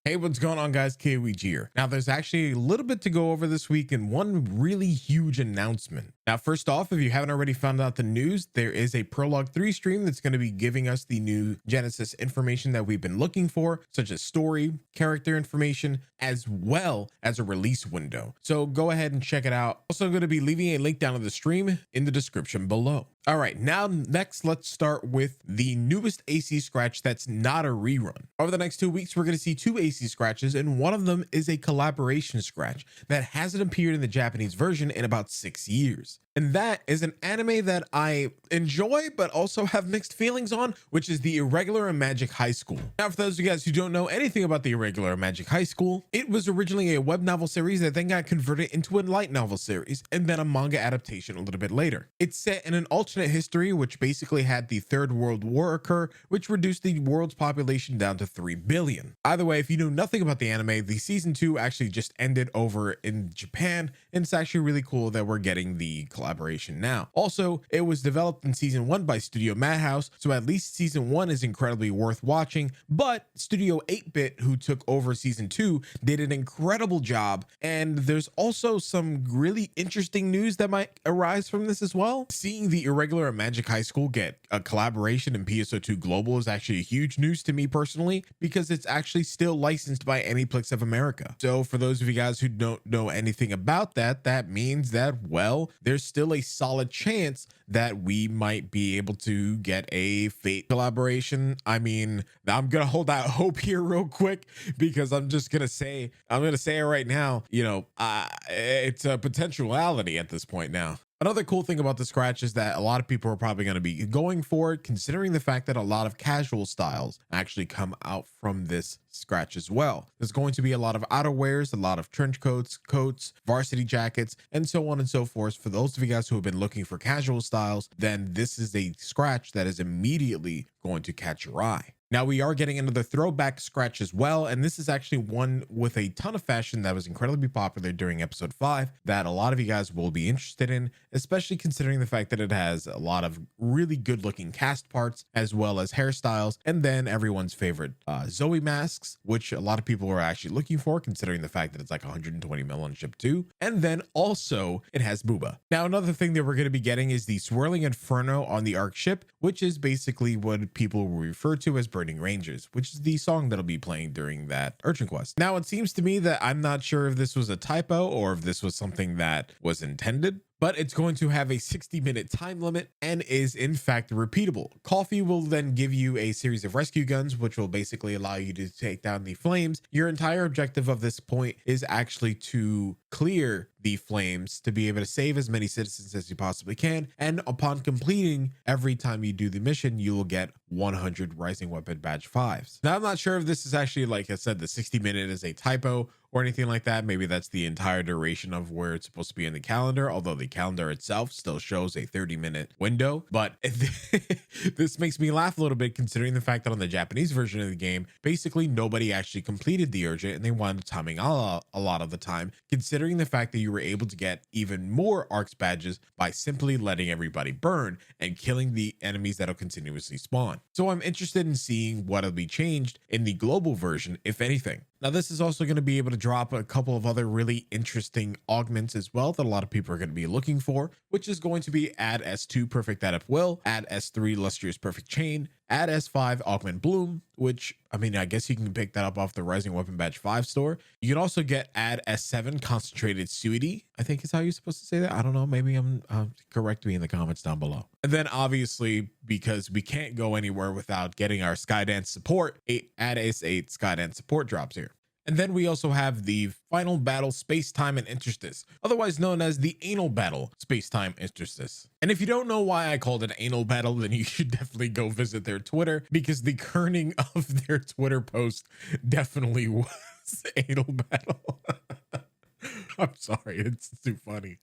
Hey, what's going on, guys? Kaoiji here. Now, there's actually a little bit to go over this week and one really huge announcement. Now, first off, if you haven't already found out the news, there is a Prologue 3 stream that's going to be giving us the new Genesis information that we've been looking for, such as story, character information, as well as a release window. So go ahead and check it out. Also going to be leaving a link down to the stream in the description below. All right, now next, let's start with the newest AC scratch that's not a rerun. Over the next 2 weeks, we're going to see 2 AC scratches, and one of them is a collaboration scratch that hasn't appeared in the Japanese version in about 6 years. And that is an anime that I enjoy, but also have mixed feelings on, which is the Irregular Magic High School. Now, for those of you guys who don't know anything about the Irregular Magic High School, it was originally a web novel series that then got converted into a light novel series, and then a manga adaptation a little bit later. It's set in an alternate history, which basically had the Third World War occur, which reduced the world's population down to 3 billion. Either way, if you know nothing about the anime, the season 2 actually just ended over in Japan, and it's actually really cool that we're getting the collaboration now. Also, it was developed in season 1 by Studio Madhouse, so at least season 1 is incredibly worth watching, but Studio 8-Bit, who took over season 2, did an incredible job, and there's also some really interesting news that might arise from this as well. Seeing the Irregular Magic High School get a collaboration in PSO2 Global is actually a huge news to me personally, because it's actually still licensed by Aniplex of America. So for those of you guys who don't know anything about that, that means that, well, there's still a solid chance that we might be able to get a Fate collaboration. I mean, I'm gonna hold out hope here real quick, because I'm gonna say it right now, it's a potentiality at this point now. Another cool thing about the scratch is that a lot of people are probably going to be going for it, considering the fact that a lot of casual styles actually come out from this scratch as well. There's going to be a lot of outerwears, a lot of trench coats, varsity jackets, and so on and so forth. For those of you guys who have been looking for casual styles, then this is a scratch that is immediately going to catch your eye. Now, we are getting another throwback scratch as well, and this is actually one with a ton of fashion that was incredibly popular during episode 5 that a lot of you guys will be interested in, especially considering the fact that it has a lot of really good looking cast parts as well as hairstyles, and then everyone's favorite Zoe masks, which a lot of people are actually looking for, considering the fact that it's like 120 mil on ship 2, and then also it has Booba. Now, another thing that we're going to be getting is the Swirling Inferno on the Arc ship, which is basically what people will refer to as Burning Rangers, which is the song that'll be playing during that Urchin Quest. Now, it seems to me that I'm not sure if this was a typo or if this was something that was intended, but it's going to have a 60-minute time limit and is in fact repeatable. Coffee will then give you a series of rescue guns, which will basically allow you to take down the flames. Your entire objective of this point is actually to clear the flames to be able to save as many citizens as you possibly can. And upon completing, every time you do the mission, you will get 100 Rising Weapon Badge 5s. Now, I'm not sure if this is actually, like I said, the 60-minute is a typo or anything like that. Maybe that's the entire duration of where it's supposed to be in the calendar, although the calendar itself still shows a 30-minute window. But this makes me laugh a little bit, considering the fact that on the Japanese version of the game, basically nobody actually completed the urgent, and they wound up timing a lot of the time, considering the fact that you were able to get even more ARCS badges by simply letting everybody burn and killing the enemies that'll continuously spawn. So I'm interested in seeing what'll be changed in the global version, if anything. Now, this is also going to be able to drop a couple of other really interesting augments as well that a lot of people are going to be looking for, which is going to be add S2 Perfect Adept Will, add S3 Lustrous Perfect Chain, add S5 Augment Bloom, which, I mean, I guess you can pick that up off the Rising Weapon Badge 5 store. You can also get add S7 Concentrated Suity, I think is how you're supposed to say that. I don't know. Maybe I'm correct me in the comments down below. And then obviously, because we can't go anywhere without getting our Skydance support, add S8 Skydance support drops here. And then we also have the final battle Space-Time and Interstice, otherwise known as the Anal Battle Space-Time Interstice. And if you don't know why I called it Anal Battle, then you should definitely go visit their Twitter, because the kerning of their Twitter post definitely was Anal Battle. I'm sorry, it's too funny.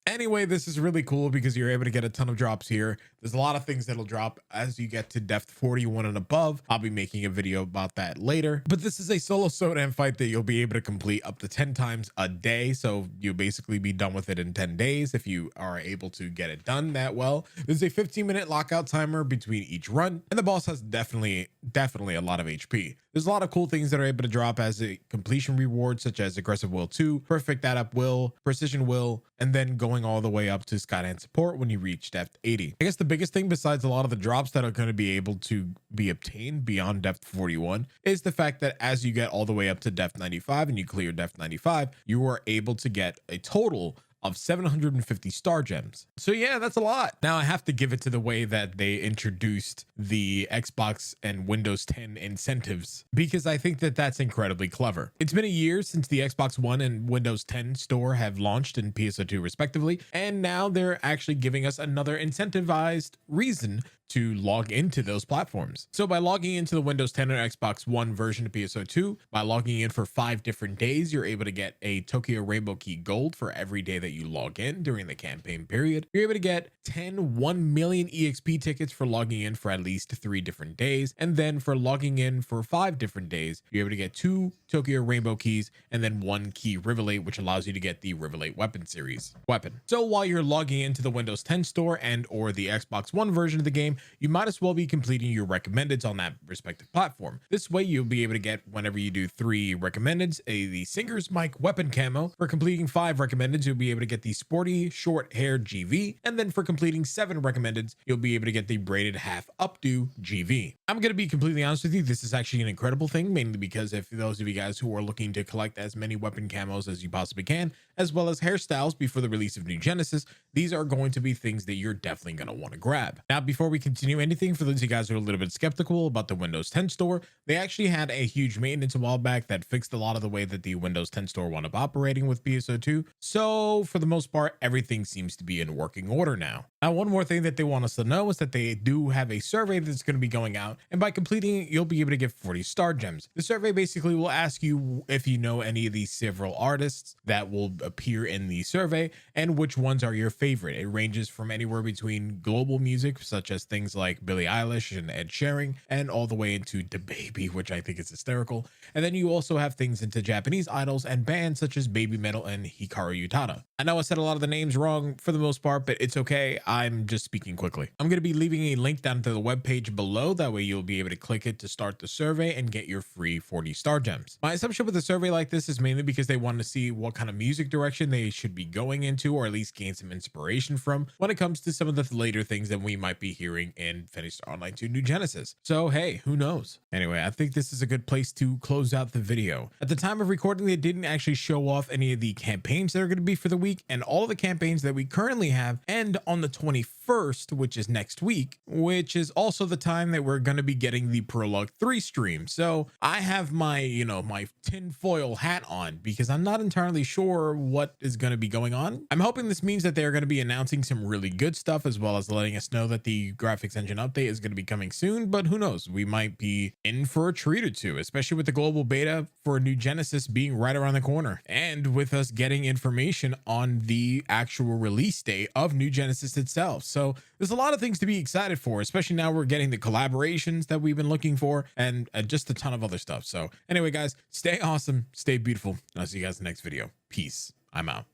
Anyway, this is really cool because you're able to get a ton of drops here. There's a lot of things that'll drop as you get to depth 41 and above. I'll be making a video about that later, but this is a solo SODAM fight that you'll be able to complete up to 10 times a day. So you'll basically be done with it in 10 days if you are able to get it done that well. There's a 15-minute lockout timer between each run, and the boss has definitely a lot of HP. There's a lot of cool things that are able to drop as a completion reward, such as aggressive will 2, perfect add-up will, precision will, and then going all the way up to Skyline support when you reach depth 80. I guess the biggest thing besides a lot of the drops that are going to be able to be obtained beyond depth 41 is the fact that as you get all the way up to depth 95 and you clear depth 95, you are able to get a total of 750 star gems. So yeah, that's a lot. Now I have to give it to the way that they introduced the Xbox and Windows 10 incentives, because I think that that's incredibly clever. It's been a year since the Xbox One and Windows 10 store have launched in PSO2 respectively, and now they're actually giving us another incentivized reason to log into those platforms. So by logging into the Windows 10 or Xbox One version of PSO2, by logging in for 5 different days, you're able to get a Tokyo Rainbow Key Gold for every day that you log in during the campaign period. You're able to get 1 million EXP tickets for logging in for at least 3 different days. And then for logging in for 5 different days, you're able to get 2 Tokyo Rainbow Keys and then 1 key Rivelate, which allows you to get the Rivelate weapon series weapon. So while you're logging into the Windows 10 store and or the Xbox One version of the game, you might as well be completing your recommendeds on that respective platform. This way you'll be able to get, whenever you do 3 recommendeds, the Singer's Mic weapon camo. For completing 5 recommendeds, you'll be able to get the sporty short hair GV, and then for completing 7 recommendeds, you'll be able to get the braided half updo GV. I'm going to be completely honest with you, this is actually an incredible thing, mainly because if those of you guys who are looking to collect as many weapon camos as you possibly can, as well as hairstyles before the release of New Genesis, these are going to be things that you're definitely going to want to grab. Now, before we continue anything, for those of you guys who are a little bit skeptical about the Windows 10 store, they actually had a huge maintenance a while back that fixed a lot of the way that the Windows 10 store wound up operating with PSO2. So for the most part, everything seems to be in working order now. Now, one more thing that they want us to know is that they do have a survey that's going to be going out, and by completing it, you'll be able to get 40 star gems. The survey basically will ask you if you know any of these several artists that will appear in the survey and which ones are your favorite. It ranges from anywhere between global music, such as things like Billie Eilish and Ed Sheeran, and all the way into DaBaby, which I think is hysterical. And then you also have things into Japanese idols and bands such as Baby Metal and Hikaru Utada. I know I said a lot of the names wrong for the most part, but it's okay. I'm just speaking quickly. I'm going to be leaving a link down to the webpage below. That way you'll be able to click it to start the survey and get your free 40 star gems. My assumption with a survey like this is mainly because they want to see what kind of music direction they should be going into, or at least gain some inspiration from when it comes to some of the later things that we might be hearing in Phantasy Star Online 2 New Genesis. So hey, who knows? Anyway, I think this is a good place to close out the video. At the time of recording, they didn't actually show off any of the campaigns that are going to be for the week, and all the campaigns that we currently have end on the 21st, which is next week, which is also the time that we're going to be getting the Prologue 3 stream. So I have my, my tinfoil hat on because I'm not entirely sure what is going to be going on. I'm hoping this means that they're going to be announcing some really good stuff, as well as letting us know that the graphics engine update is going to be coming soon, but who knows? We might be in for a treat or two, especially with the global beta for New Genesis being right around the corner, and with us getting information on the actual release date of New Genesis itself. So there's a lot of things to be excited for, especially now we're getting the collaborations that we've been looking for, and just a ton of other stuff. So anyway, guys, stay awesome, stay beautiful, and I'll see you guys in the next video. Peace. I'm out.